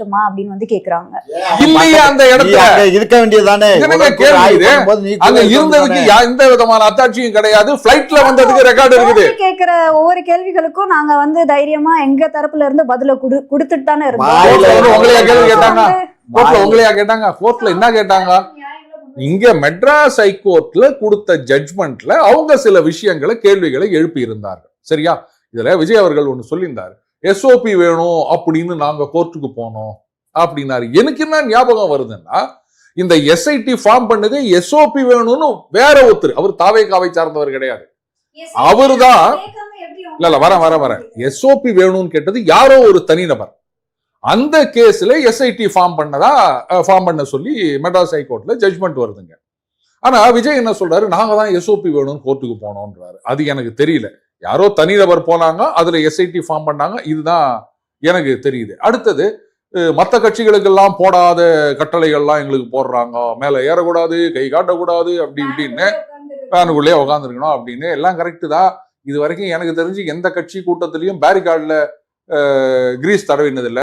முடிச்சிட்டுமா அப்படின்னு வந்து கேக்குறாங்க. இல்லையே அந்த இடத்துல இருக்க வேண்டியதானே. அங்க இருந்ததுக்கு எந்த விதமான அத்தாட்சியும் கிடையாது. பிளைட்ல வந்ததுக்கு ரெக்கார்டு இருக்குது. கேக்குற ஒவ்வொரு கேள்விகளுக்கும் நாங்க வந்து தைரியமா எங்க தரப்புல இருந்து பதில கொடுத்துட்டு தானே இருக்கோம். உங்களையா கேள்வி கேட்டாங்க? கோர்ட்ல உங்களையா கேட்டாங்க? கோர்ட்ல என்ன கேட்டாங்க? இங்க மெட்ராஸ் ஹைகோர்ட்ல கொடுத்த ஜட்ஜ்மெண்ட்ல அவங்க சில விஷயங்களை கேள்விகளை எழுப்பி இருந்தார்கள். சரியா? இதுல விஜய் அவர்கள் ஒண்ணு சொல்லியிருந்தாரு, எஸ்ஓபி வேணும் அப்படின்னு நாங்க கோர்ட்டுக்கு போனோம் அப்படின்னாரு. எனக்கு என்ன ஞாபகம் வருதுன்னா, இந்த எஸ்ஐடி ஃபார்ம் பண்ணது எஸ்ஓபி வேணும்னு வேற ஒருத்தர், அவர் தாவேகாவை சார்ந்தவர் கிடையாது. அவருதான் இல்ல வர எஸ்ஓபி வேணும்னு கேட்டது யாரோ ஒரு தனிநபர். அந்த கேஸ்ல எஸ்ஐடி ஃபார்ம் பண்ண சொல்லி மெட்ராஸ் ஹைகோர்ட்ல ஜட்ஜ்மெண்ட் வருதுங்க. ஆனா விஜய் என்ன சொல்றாரு, நாங்க தான் எஸ்ஓபி வேணும்னு கோர்ட்டுக்கு போனோம்ன்றாரு. அது எனக்கு தெரியல. யாரோ தனிநபர் போனாங்க, அதுல எஸ்ஐடி ஃபார்ம் பண்ணாங்க, இதுதான் எனக்கு தெரியுது. அடுத்தது, மற்ற கட்சிகளுக்கெல்லாம் போடாத கட்டளைகள்லாம் எங்களுக்கு போடுறாங்க, மேல ஏறக்கூடாது, கை காட்டக்கூடாது, அப்படி இப்படின்னு, ஃபேனுக்குள்ளேயே உட்காந்துருக்கணும் அப்படின்னு. எல்லாம் கரெக்டு தான். இது வரைக்கும் எனக்கு தெரிஞ்சு எந்த கட்சி கூட்டத்திலையும் பேரிகார்ட்ல கிரீஸ் தடவினது இல்லை.